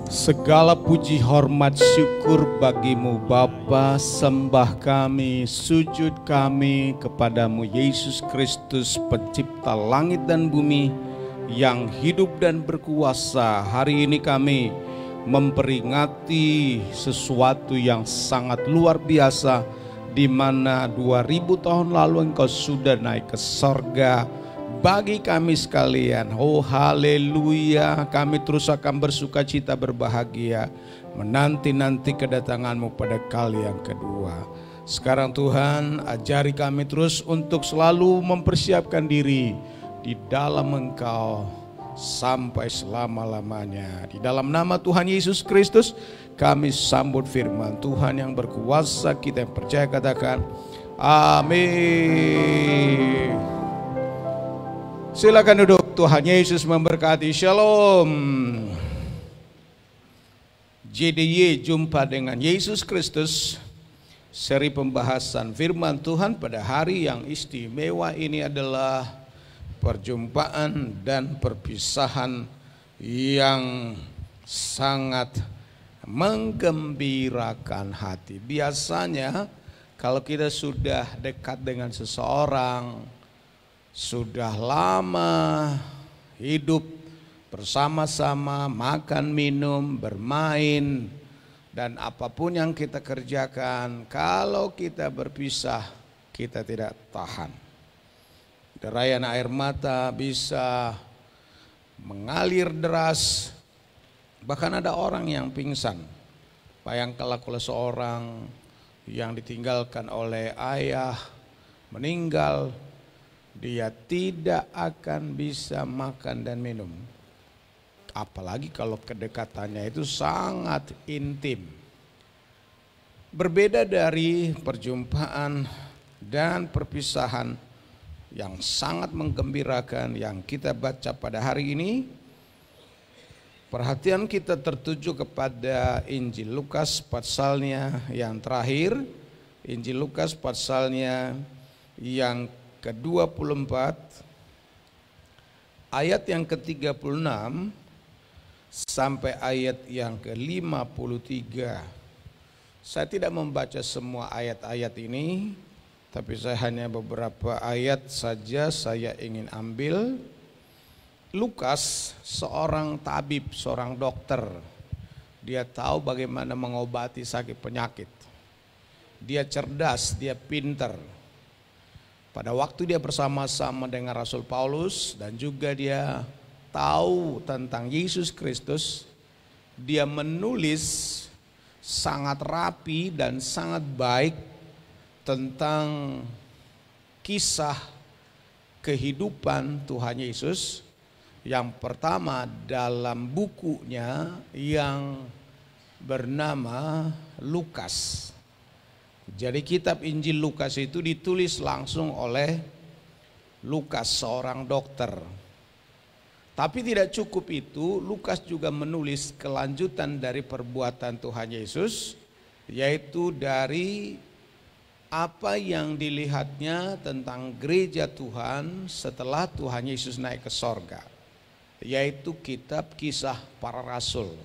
Segala puji hormat syukur bagimu Bapa, sembah kami, sujud kami kepadamu Yesus Kristus, pencipta langit dan bumi yang hidup dan berkuasa. Hari ini kami memperingati sesuatu yang sangat luar biasa, di mana 2000 tahun lalu Engkau sudah naik ke sorga bagi kami sekalian. Oh haleluya, kami terus akan bersuka cita berbahagia menanti-nanti kedatangan-Mu pada kali yang kedua. Sekarang Tuhan, ajari kami terus untuk selalu mempersiapkan diri di dalam Engkau sampai selama-lamanya. Di dalam nama Tuhan Yesus Kristus kami sambut firman Tuhan yang berkuasa. Kita yang percaya katakan amin. Silakan duduk. Tuhan Yesus memberkati. Shalom. JDY, jumpa dengan Yesus Kristus. Seri pembahasan firman Tuhan pada hari yang istimewa ini adalah perjumpaan dan perpisahan yang sangat menggembirakan hati. Biasanya kalau kita sudah dekat dengan seseorang, sudah lama hidup bersama-sama, makan, minum, bermain, dan apapun yang kita kerjakan, kalau kita berpisah, kita tidak tahan. Derayan air mata bisa mengalir deras, bahkan ada orang yang pingsan. Bayangkanlah kalau seorang yang ditinggalkan oleh ayah meninggal, dia tidak akan bisa makan dan minum. Apalagi kalau kedekatannya itu sangat intim. Berbeda dari perjumpaan dan perpisahan yang sangat menggembirakan yang kita baca pada hari ini, perhatian kita tertuju kepada Injil Lukas pasalnya yang terakhir, Injil Lukas pasalnya yang ke-24 ayat yang ke-36 sampai ayat yang ke-53. Saya tidak membaca semua ayat-ayat ini, tapi saya hanya beberapa ayat saja saya ingin ambil. Lukas seorang tabib, seorang dokter. Dia tahu bagaimana mengobati sakit penyakit. Dia cerdas, dia pintar. Pada waktu dia bersama-sama dengan Rasul Paulus dan juga dia tahu tentang Yesus Kristus, dia menulis sangat rapi dan sangat baik tentang kisah kehidupan Tuhan Yesus. Yang pertama dalam bukunya yang bernama Lukas. Jadi kitab Injil Lukas itu ditulis langsung oleh Lukas, seorang dokter. Tapi tidak cukup itu, Lukas juga menulis kelanjutan dari perbuatan Tuhan Yesus, yaitu dari apa yang dilihatnya tentang gereja Tuhan setelah Tuhan Yesus naik ke sorga, yaitu kitab Kisah Para Rasul.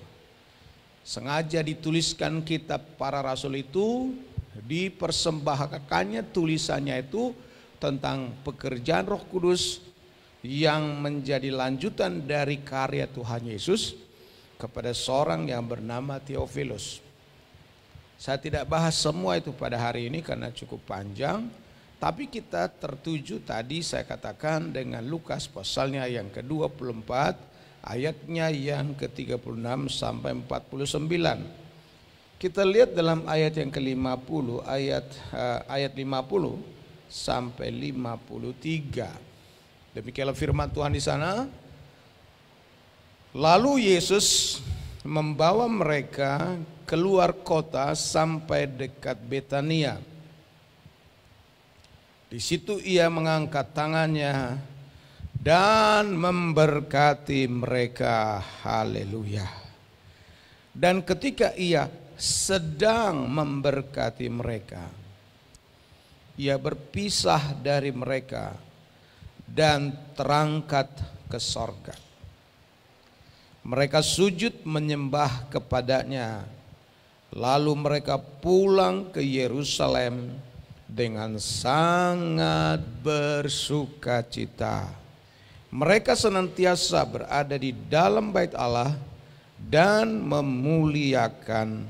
Sengaja dituliskan kitab Para Rasul itu, dipersembahkannya tulisannya itu tentang pekerjaan Roh Kudus yang menjadi lanjutan dari karya Tuhan Yesus kepada seorang yang bernama Theophilus. Saya tidak bahas semua itu pada hari ini karena cukup panjang, tapi kita tertuju tadi saya katakan dengan Lukas pasalnya yang ke-24 ayatnya yang ke-36 sampai 49. Kita lihat dalam ayat yang ke-50, ayat 50 sampai 53. Demikianlah firman Tuhan di sana. Lalu Yesus membawa mereka keluar kota sampai dekat Betania. Di situ ia mengangkat tangannya dan memberkati mereka. Haleluya. Dan ketika ia sedang memberkati mereka, ia berpisah dari mereka dan terangkat ke sorga. Mereka sujud menyembah kepadanya. Lalu mereka pulang ke Yerusalem dengan sangat bersukacita. Mereka senantiasa berada di dalam bait Allah dan memuliakan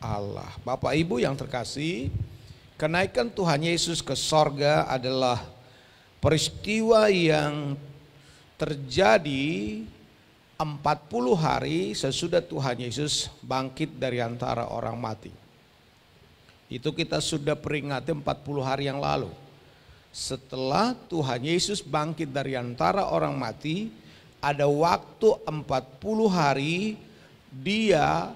Allah. Bapak Ibu yang terkasih, kenaikan Tuhan Yesus ke sorga adalah peristiwa yang terjadi 40 hari sesudah Tuhan Yesus bangkit dari antara orang mati. Itu kita sudah peringati 40 hari yang lalu. Setelah Tuhan Yesus bangkit dari antara orang mati, ada waktu 40 hari dia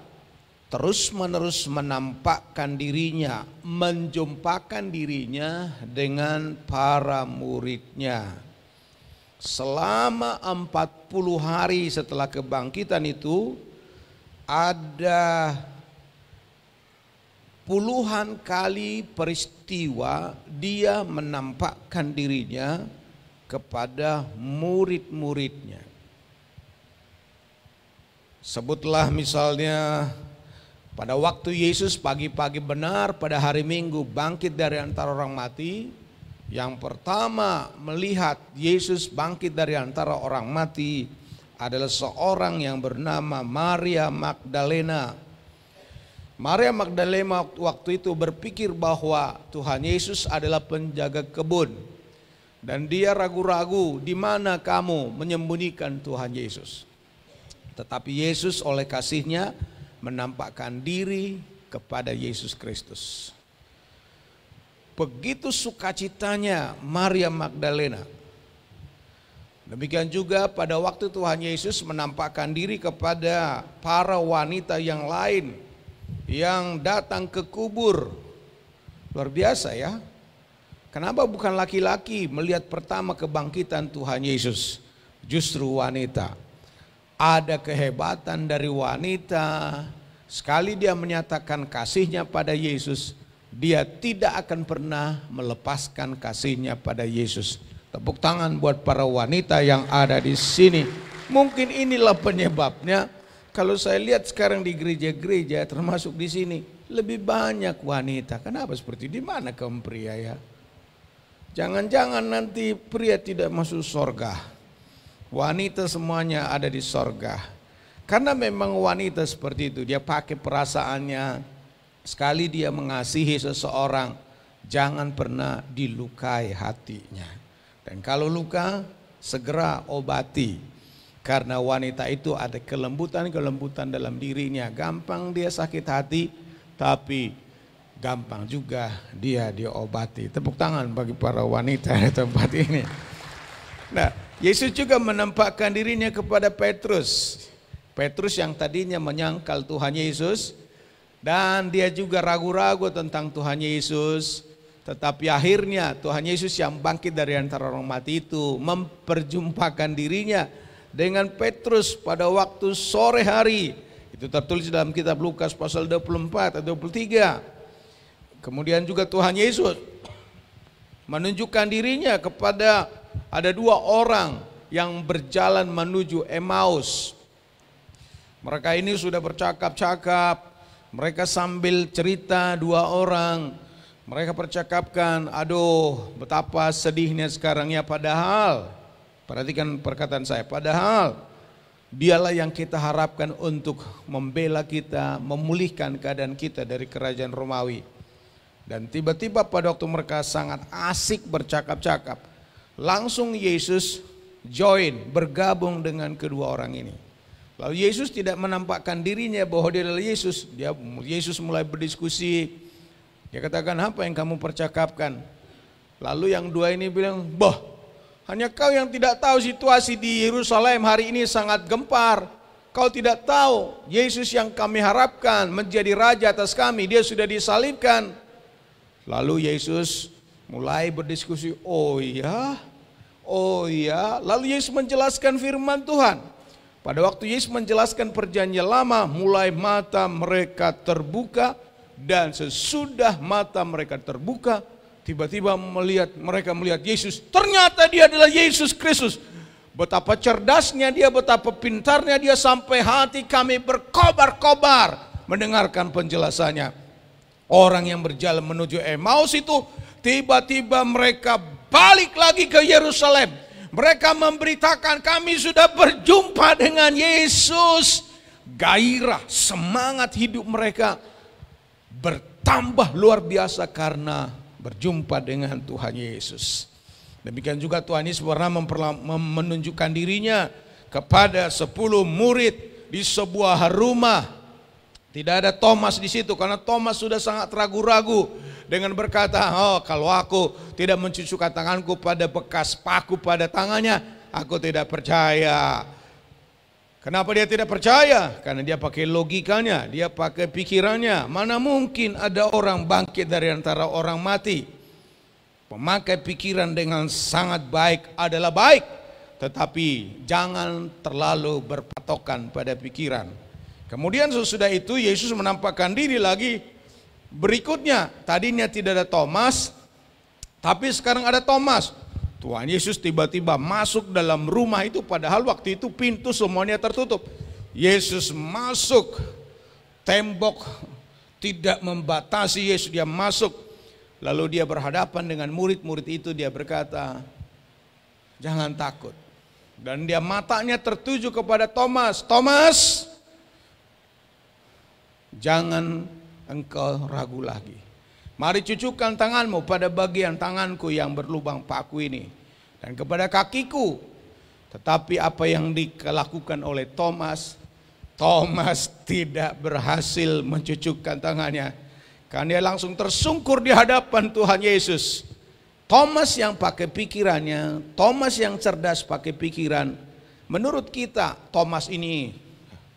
terus-menerus menampakkan dirinya, menjumpakan dirinya dengan para muridnya. Selama 40 hari setelah kebangkitan itu, ada puluhan kali peristiwa dia menampakkan dirinya kepada murid-muridnya. Sebutlah misalnya pada waktu Yesus pagi-pagi benar pada hari Minggu bangkit dari antara orang mati. Yang pertama melihat Yesus bangkit dari antara orang mati adalah seorang yang bernama Maria Magdalena. Maria Magdalena waktu itu berpikir bahwa Tuhan Yesus adalah penjaga kebun. Dan dia ragu-ragu, di mana kamu menyembunyikan Tuhan Yesus. Tetapi Yesus oleh kasih-Nya menampakkan diri kepada Yesus Kristus. Begitu sukacitanya Maria Magdalena. Demikian juga pada waktu Tuhan Yesus menampakkan diri kepada para wanita yang lain yang datang ke kubur. Luar biasa ya. Kenapa bukan laki-laki melihat pertama kebangkitan Tuhan Yesus? Justru wanita. Ada kehebatan dari wanita. Sekali dia menyatakan kasihnya pada Yesus, dia tidak akan pernah melepaskan kasihnya pada Yesus. Tepuk tangan buat para wanita yang ada di sini. Mungkin inilah penyebabnya. Kalau saya lihat sekarang di gereja-gereja termasuk di sini lebih banyak wanita. Kenapa seperti di mana kaum pria ya? Jangan-jangan nanti pria tidak masuk sorga. Wanita semuanya ada di sorga. Karena memang wanita seperti itu. Dia pakai perasaannya. Sekali dia mengasihi seseorang, jangan pernah dilukai hatinya. Dan kalau luka, segera obati. Karena wanita itu ada kelembutan-kelembutan dalam dirinya. Gampang dia sakit hati, tapi gampang juga dia diobati. Tepuk tangan bagi para wanita di tempat ini. Nah, Yesus juga menampakkan dirinya kepada Petrus. Petrus yang tadinya menyangkal Tuhan Yesus. Dan dia juga ragu-ragu tentang Tuhan Yesus. Tetapi akhirnya Tuhan Yesus yang bangkit dari antara orang mati itu memperjumpakan dirinya dengan Petrus pada waktu sore hari. Itu tertulis dalam kitab Lukas pasal 24 atau 23. Kemudian juga Tuhan Yesus menunjukkan dirinya kepada ada dua orang yang berjalan menuju Emmaus. Mereka ini sudah bercakap-cakap, mereka sambil cerita dua orang. Mereka percakapkan, aduh betapa sedihnya sekarang ya, padahal perhatikan perkataan saya, padahal dialah yang kita harapkan untuk membela kita, memulihkan keadaan kita dari kerajaan Romawi. Dan tiba-tiba pada waktu mereka sangat asik bercakap-cakap, langsung Yesus join, bergabung dengan kedua orang ini. Lalu Yesus tidak menampakkan dirinya bahwa dia adalah Yesus. Yesus mulai berdiskusi. Dia katakan, apa yang kamu percakapkan? Lalu yang dua ini bilang, bah, hanya kau yang tidak tahu situasi di Yerusalem hari ini sangat gempar. Kau tidak tahu Yesus yang kami harapkan menjadi raja atas kami, dia sudah disalibkan. Lalu Yesus mulai berdiskusi, oh iya. Lalu Yesus menjelaskan firman Tuhan. Pada waktu Yesus menjelaskan perjanjian lama, mulai mata mereka terbuka. Dan sesudah mata mereka terbuka, tiba-tiba mereka melihat Yesus. Ternyata dia adalah Yesus Kristus. betapa cerdasnya dia, betapa pintarnya dia, sampai hati kami berkobar-kobar mendengarkan penjelasannya. Orang yang berjalan menuju Emmaus itu tiba-tiba mereka balik lagi ke Yerusalem. Mereka memberitakan, kami sudah berjumpa dengan Yesus. Gairah, semangat hidup mereka bertambah luar biasa karena berjumpa dengan Tuhan Yesus. Demikian juga Tuhan Yesus pernah menunjukkan dirinya kepada 10 murid di sebuah rumah. Tidak ada Thomas di situ karena Thomas sudah sangat ragu-ragu dengan berkata, oh kalau aku tidak mencucukkan tanganku pada bekas paku pada tangannya, aku tidak percaya. Kenapa dia tidak percaya? Karena dia pakai logikanya, dia pakai pikirannya. Mana mungkin ada orang bangkit dari antara orang mati? Pemakai pikiran dengan sangat baik adalah baik, tetapi jangan terlalu berpatokan pada pikiran. Kemudian sesudah itu Yesus menampakkan diri lagi berikutnya. Tadinya tidak ada Thomas, tapi sekarang ada Thomas. Tuhan Yesus tiba-tiba masuk dalam rumah itu, padahal waktu itu pintu semuanya tertutup. Yesus masuk, tembok tidak membatasi Yesus, dia masuk. Lalu dia berhadapan dengan murid-murid itu, dia berkata, jangan takut. Dan dia matanya tertuju kepada Thomas. Thomas, jangan engkau ragu lagi. Mari cucukkan tanganmu pada bagian tanganku yang berlubang paku ini, dan kepada kakiku. Tetapi apa yang dilakukan oleh Thomas, Thomas tidak berhasil mencucukkan tangannya, karena dia langsung tersungkur di hadapan Tuhan Yesus. Thomas yang pakai pikirannya, Thomas yang cerdas pakai pikiran. Menurut kita, Thomas ini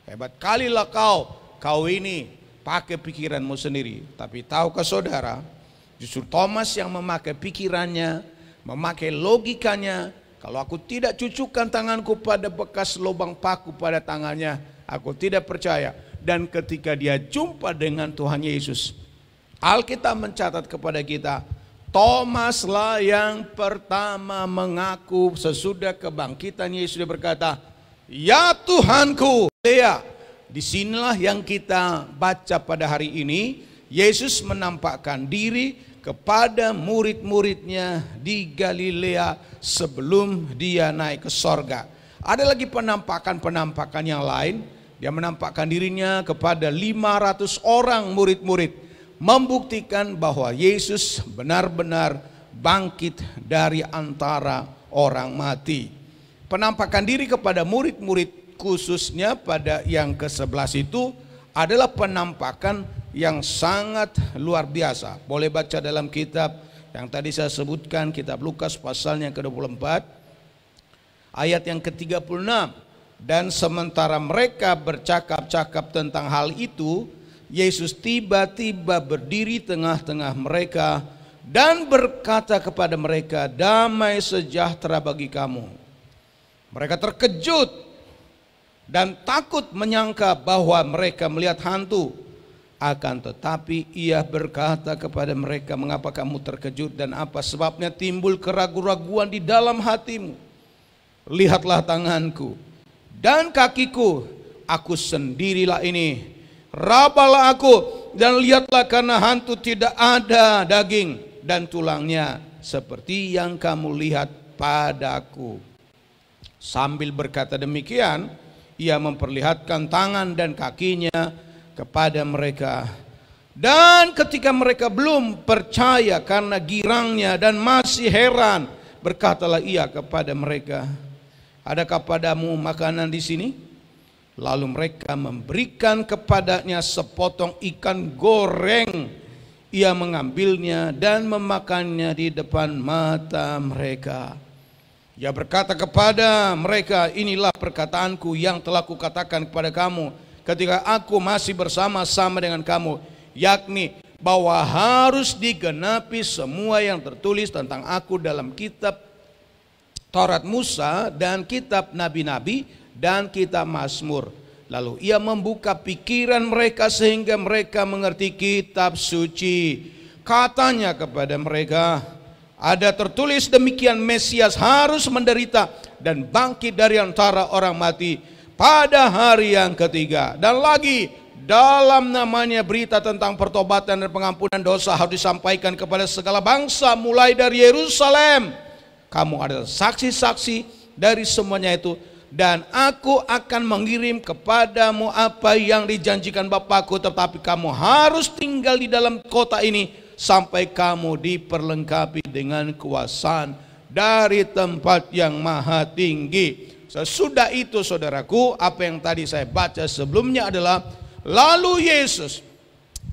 hebat kalilah kau ini pakai pikiranmu sendiri. Tapi tahukah saudara, justru Thomas yang memakai pikirannya, memakai logikanya. Kalau aku tidak cucukkan tanganku pada bekas lubang paku pada tangannya, aku tidak percaya. Dan ketika dia jumpa dengan Tuhan Yesus, Alkitab mencatat kepada kita, Thomaslah yang pertama mengaku sesudah kebangkitan Yesus. Dia berkata, ya Tuhanku. Disinilah yang kita baca pada hari ini. Yesus menampakkan diri kepada murid-muridnya di Galilea sebelum dia naik ke sorga. Ada lagi penampakan-penampakan yang lain. Dia menampakkan dirinya kepada 500 orang murid-murid, membuktikan bahwa Yesus benar-benar bangkit dari antara orang mati. Penampakan diri kepada murid-murid khususnya pada yang ke-11 itu adalah penampakan yang sangat luar biasa. Boleh baca dalam kitab yang tadi saya sebutkan, kitab Lukas pasalnya ke-24 ayat yang ke-36. Dan sementara mereka bercakap-cakap tentang hal itu, Yesus tiba-tiba berdiri tengah-tengah mereka dan berkata kepada mereka, damai sejahtera bagi kamu. Mereka terkejut dan takut menyangka bahwa mereka melihat hantu. Akan tetapi ia berkata kepada mereka, mengapa kamu terkejut dan apa sebabnya timbul keraguan-raguan di dalam hatimu? Lihatlah tanganku dan kakiku, aku sendirilah ini. Rabalah aku dan lihatlah, karena hantu tidak ada daging dan tulangnya seperti yang kamu lihat padaku. Sambil berkata demikian, ia memperlihatkan tangan dan kakinya kepada mereka. Dan ketika mereka belum percaya karena girangnya dan masih heran, berkatalah ia kepada mereka, adakah padamu makanan di sini? Lalu mereka memberikan kepadanya sepotong ikan goreng. Ia mengambilnya dan memakannya di depan mata mereka. Ia berkata kepada mereka, inilah perkataanku yang telah kukatakan kepada kamu ketika aku masih bersama-sama dengan kamu, yakni bahwa harus digenapi semua yang tertulis tentang aku dalam kitab Taurat Musa dan kitab nabi-nabi dan kitab Mazmur. Lalu ia membuka pikiran mereka sehingga mereka mengerti kitab suci. Katanya kepada mereka, ada tertulis demikian, Mesias harus menderita dan bangkit dari antara orang mati pada hari yang ketiga. Dan lagi, dalam namanya berita tentang pertobatan dan pengampunan dosa harus disampaikan kepada segala bangsa mulai dari Yerusalem. Kamu adalah saksi-saksi dari semuanya itu, dan aku akan mengirim kepadamu apa yang dijanjikan Bapakku, tetapi kamu harus tinggal di dalam kota ini sampai kamu diperlengkapi dengan kekuasaan dari tempat yang maha tinggi. Sesudah itu saudaraku, apa yang tadi saya baca sebelumnya adalah, lalu Yesus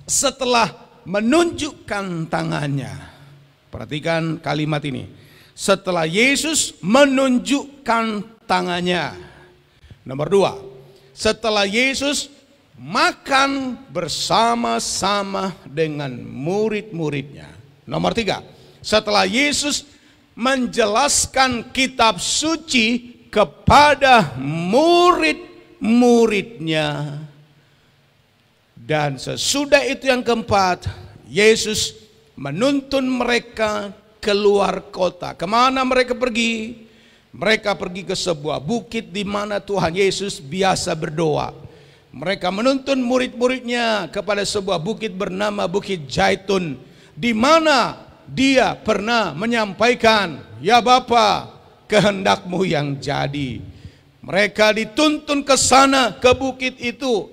setelah menunjukkan tangannya. Perhatikan kalimat ini. Setelah Yesus menunjukkan tangannya. Nomor 2, setelah Yesus makan bersama-sama dengan murid-muridnya. Nomor 3, setelah Yesus menjelaskan kitab suci kepada murid-muridnya. Dan sesudah itu yang keempat, Yesus menuntun mereka keluar kota. Kemana mereka pergi? Mereka pergi ke sebuah bukit di mana Tuhan Yesus biasa berdoa. Mereka menuntun murid-muridnya kepada sebuah bukit bernama Bukit Zaitun, di mana dia pernah menyampaikan, "Ya Bapa, kehendakmu yang jadi." Mereka dituntun ke sana, ke bukit itu.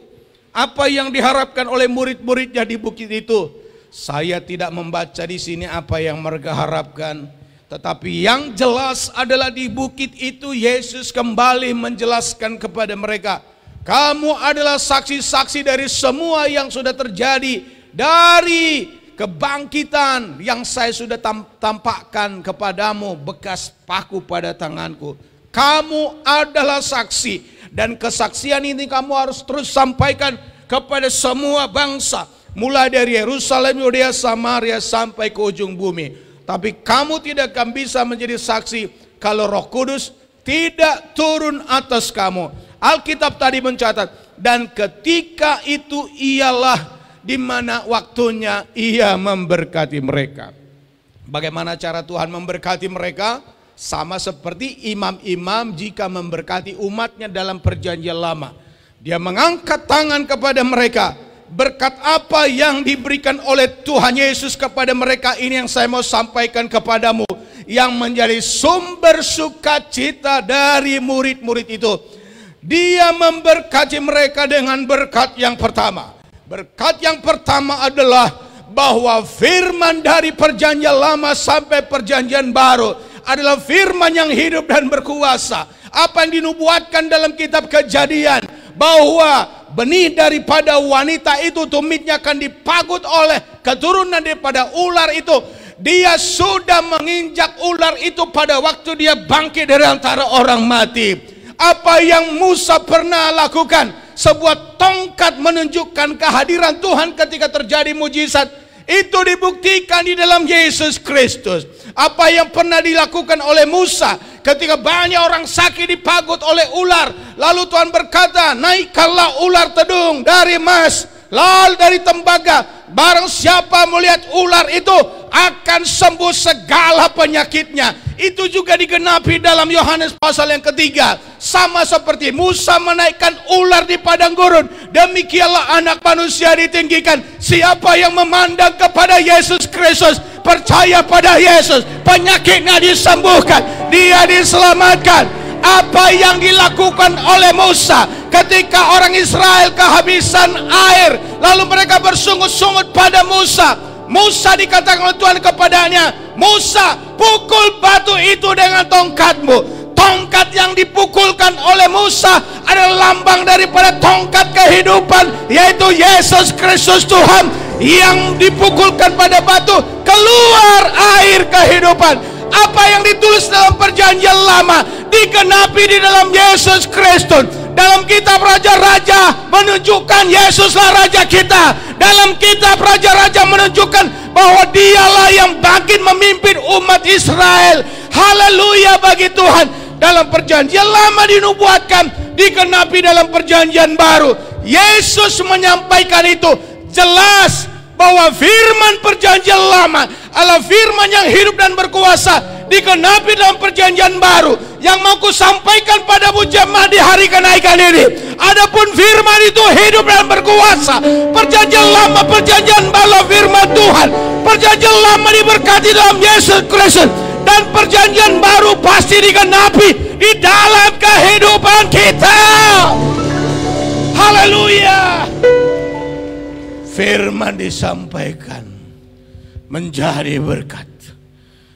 Apa yang diharapkan oleh murid-muridnya di bukit itu? Saya tidak membaca di sini apa yang mereka harapkan. Tetapi yang jelas adalah di bukit itu Yesus kembali menjelaskan kepada mereka, kamu adalah saksi-saksi dari semua yang sudah terjadi, dari kebangkitan yang saya sudah tampakkan kepadamu, bekas paku pada tanganku. Kamu adalah saksi, dan kesaksian ini kamu harus terus sampaikan kepada semua bangsa, mulai dari Yerusalem, Yudea, Samaria sampai ke ujung bumi. Tapi kamu tidak akan bisa menjadi saksi kalau Roh Kudus tidak turun atas kamu. Alkitab tadi mencatat, dan ketika itu ialah di mana waktunya Ia memberkati mereka. Bagaimana cara Tuhan memberkati mereka? Sama seperti imam-imam jika memberkati umatnya dalam perjanjian lama. Dia mengangkat tangan kepada mereka. Berkat apa yang diberikan oleh Tuhan Yesus kepada mereka ini yang saya mau sampaikan kepadamu, yang menjadi sumber sukacita dari murid-murid itu. Dia memberkati mereka dengan berkat yang pertama. Berkat yang pertama adalah bahwa firman dari perjanjian lama sampai perjanjian baru adalah firman yang hidup dan berkuasa. Apa yang dinubuatkan dalam kitab Kejadian, bahwa benih daripada wanita itu tumitnya akan dipagut oleh keturunan daripada ular itu. Dia sudah menginjak ular itu pada waktu dia bangkit dari antara orang mati. Apa yang Musa pernah lakukan, sebuah tongkat menunjukkan kehadiran Tuhan ketika terjadi mujizat, itu dibuktikan di dalam Yesus Kristus. Apa yang pernah dilakukan oleh Musa ketika banyak orang sakit dipagut oleh ular, lalu Tuhan berkata, naikkanlah ular tedung dari emas, lalu dari tembaga, barang siapa melihat ular itu akan sembuh segala penyakitnya. Itu juga digenapi dalam Yohanes pasal yang ketiga. Sama seperti Musa menaikkan ular di padang gurun, demikianlah anak manusia ditinggikan. Siapa yang memandang kepada Yesus Kristus, percaya pada Yesus, penyakitnya disembuhkan, dia diselamatkan. Apa yang dilakukan oleh Musa ketika orang Israel kehabisan air, lalu mereka bersungut-sungut pada Musa. Musa dikatakan oleh Tuhan kepadanya, Musa, pukul batu itu dengan tongkatmu. Tongkat yang dipukulkan oleh Musa adalah lambang daripada tongkat kehidupan, yaitu Yesus Kristus Tuhan, yang dipukulkan pada batu, keluar air kehidupan. Apa yang ditulis dalam perjanjian lama digenapi di dalam Yesus Kristus. Dalam kitab Raja-Raja menunjukkan Yesuslah Raja kita. Dalam kitab Raja-Raja menunjukkan bahwa dialah yang bangkit memimpin umat Israel. Haleluya bagi Tuhan. Dalam perjanjian lama dinubuatkan, digenapi dalam perjanjian baru. Yesus menyampaikan itu jelas, bahwa firman perjanjian lama adalah firman yang hidup dan berkuasa, digenapi dalam perjanjian baru. Yang mau ku sampaikan padamu jemaat di hari kenaikan ini, adapun firman itu hidup dan berkuasa. Perjanjian lama, perjanjian baru firman Tuhan. Perjanjian lama diberkati dalam Yesus Kristus, dan perjanjian baru pasti digenapi di dalam kehidupan kita. Haleluya. Firman disampaikan menjadi berkat.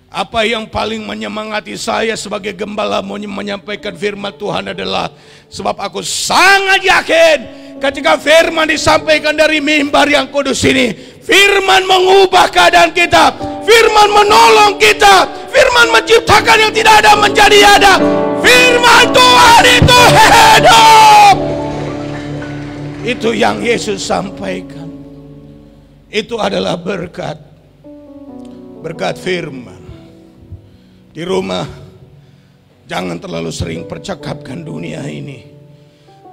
Apa yang paling menyemangati saya sebagai gembala menyampaikan firman Tuhan adalah, sebab aku sangat yakin ketika firman disampaikan dari mimbar yang kudus ini, firman mengubah keadaan kita, firman menolong kita, firman menciptakan yang tidak ada menjadi ada. Firman Tuhan itu hidup. Itu yang Yesus sampaikan. Itu adalah berkat. Berkat firman. Di rumah, jangan terlalu sering percakapkan dunia ini.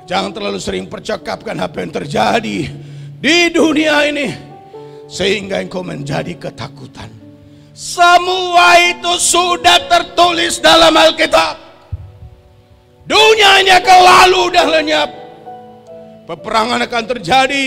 Jangan terlalu sering percakapkan apa yang terjadi di dunia ini, sehingga engkau menjadi ketakutan. Semua itu sudah tertulis dalam Alkitab. Dunia ini akan lalu dan lenyap. Peperangan akan terjadi,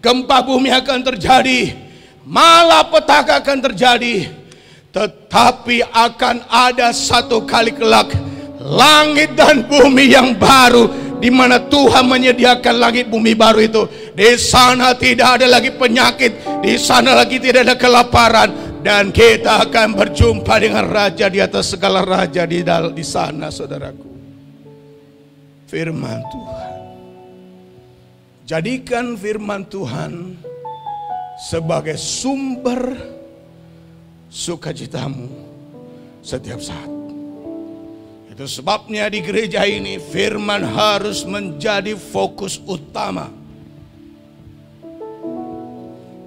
gempa bumi akan terjadi, malapetaka akan terjadi. Tetapi akan ada satu kali kelak langit dan bumi yang baru, di mana Tuhan menyediakan langit bumi baru itu. Di sana tidak ada lagi penyakit, di sana lagi tidak ada kelaparan, dan kita akan berjumpa dengan Raja di atas segala raja di sana, saudaraku. Firman Tuhan. Jadikan firman Tuhan sebagai sumber sukacitamu setiap saat. Itu sebabnya di gereja ini firman harus menjadi fokus utama.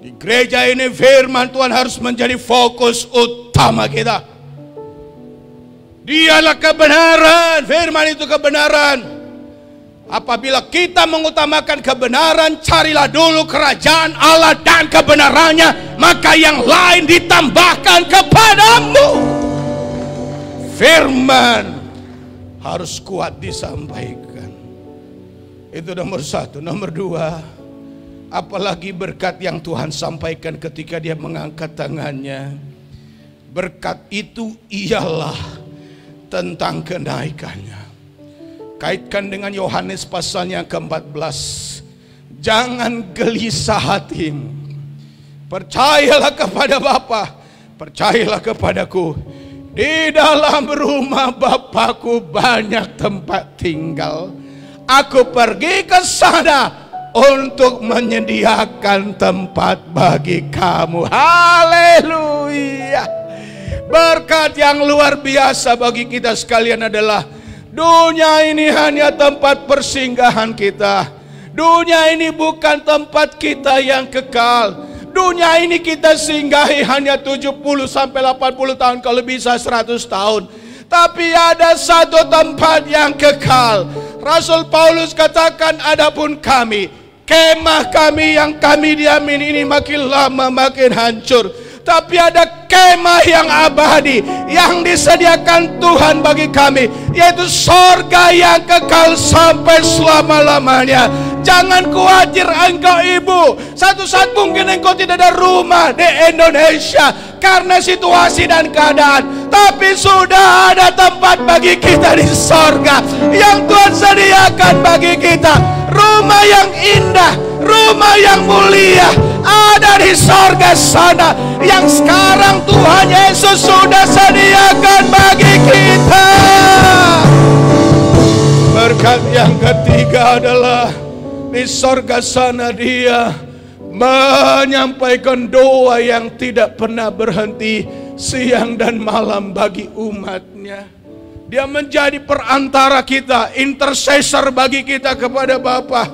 Di gereja ini firman Tuhan harus menjadi fokus utama kita. Dialah kebenaran, firman itu kebenaran. Apabila kita mengutamakan kebenaran, carilah dulu kerajaan Allah dan kebenarannya, maka yang lain ditambahkan kepadamu. Firman harus kuat disampaikan. Itu nomor satu. Nomor dua, apalagi berkat yang Tuhan sampaikan ketika dia mengangkat tangannya. Berkat itu ialah tentang kenaikannya. Kaitkan dengan Yohanes pasalnya ke-14. Jangan gelisah hatimu. Percayalah kepada Bapa, percayalah kepadaku. Di dalam rumah Bapakku banyak tempat tinggal. Aku pergi ke sana untuk menyediakan tempat bagi kamu. Haleluya. Berkat yang luar biasa bagi kita sekalian adalah, dunia ini hanya tempat persinggahan kita. Dunia ini bukan tempat kita yang kekal. Dunia ini kita singgahi hanya 70 sampai 80 tahun, kalau bisa 100 tahun. Tapi ada satu tempat yang kekal. Rasul Paulus katakan, adapun kami, kemah kami yang kami diamin ini makin lama makin hancur. Tapi ada kemah yang abadi yang disediakan Tuhan bagi kami, yaitu sorga yang kekal sampai selama-lamanya. Jangan khawatir engkau ibu, satu saat mungkin engkau tidak ada rumah di Indonesia karena situasi dan keadaan, tapi sudah ada tempat bagi kita di sorga yang Tuhan sediakan bagi kita. Rumah yang indah, rumah yang mulia ada di sorga sana, yang sekarang Tuhan Yesus sudah sediakan bagi kita. Berkat yang ketiga adalah di sorga sana dia menyampaikan doa yang tidak pernah berhenti siang dan malam bagi umatnya. Dia menjadi perantara kita, intercessor bagi kita kepada Bapa.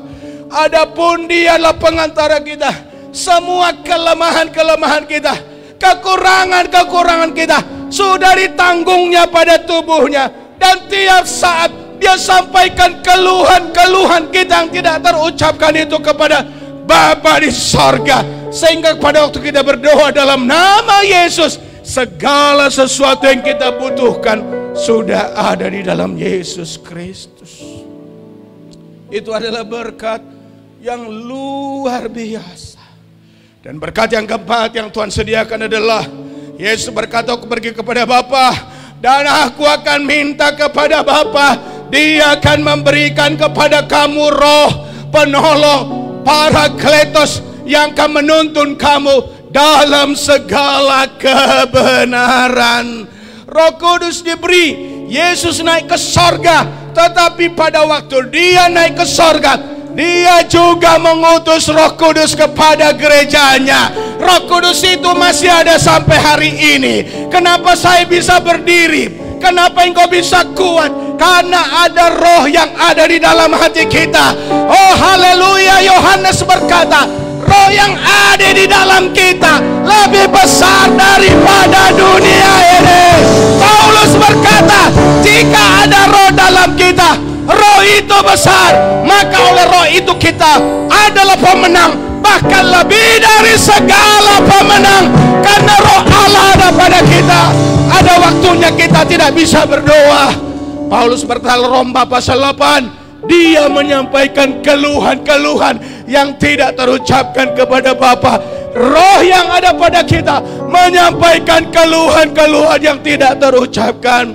Adapun dialah pengantara kita. Semua kelemahan-kelemahan kita, kekurangan-kekurangan kita sudah ditanggungnya pada tubuhnya. Dan tiap saat dia sampaikan keluhan-keluhan kita yang tidak terucapkan itu kepada Bapa di sorga. Sehingga pada waktu kita berdoa dalam nama Yesus, Segala sesuatu yang kita butuhkan sudah ada di dalam Yesus Kristus. Itu adalah berkat yang luar biasa. Dan berkat yang keempat yang Tuhan sediakan adalah Yesus berkata, aku pergi kepada Bapa dan aku akan minta kepada Bapa, Dia akan memberikan kepada kamu Roh Penolong, Parakletos, yang akan menuntun kamu dalam segala kebenaran. Roh Kudus diberi. Yesus naik ke sorga, tetapi pada waktu Dia naik ke sorga, Dia juga mengutus Roh Kudus kepada gerejanya. Roh Kudus itu masih ada sampai hari ini. Kenapa saya bisa berdiri? Kenapa engkau bisa kuat? Karena ada Roh yang ada di dalam hati kita. Oh haleluya. Yohanes berkata, Roh yang ada di dalam kita lebih besar daripada dunia ini. Paulus berkata, jika ada Roh dalam kita, Roh itu besar, maka oleh Roh itu kita adalah pemenang, bahkan lebih dari segala pemenang, karena Roh Allah ada pada kita. Ada waktunya kita tidak bisa berdoa. Paulus berkata Roma pasal 8, dia menyampaikan keluhan-keluhan yang tidak terucapkan kepada Bapa. Roh yang ada pada kita menyampaikan keluhan-keluhan yang tidak terucapkan.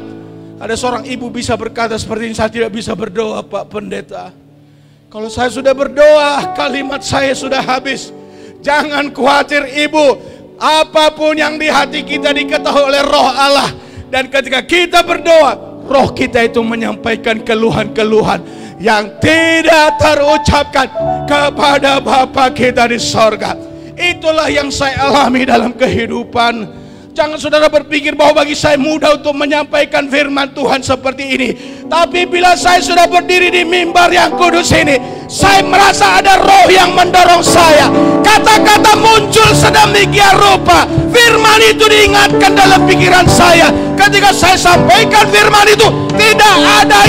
Ada seorang ibu bisa berkata seperti ini, saya tidak bisa berdoa Pak Pendeta. Kalau saya sudah berdoa, kalimat saya sudah habis. Jangan khawatir ibu, apapun yang di hati kita diketahui oleh Roh Allah. Dan ketika kita berdoa, Roh kita itu menyampaikan keluhan-keluhan yang tidak terucapkan kepada Bapa kita di sorga. Itulah yang saya alami dalam kehidupan. Jangan saudara berpikir bahwa bagi saya mudah untuk menyampaikan firman Tuhan seperti ini. Tapi bila saya sudah berdiri di mimbar yang kudus ini, saya merasa ada Roh yang mendorong saya. Kata-kata muncul sedemikian rupa, firman itu diingatkan dalam pikiran saya. Ketika saya sampaikan firman itu, tidak ada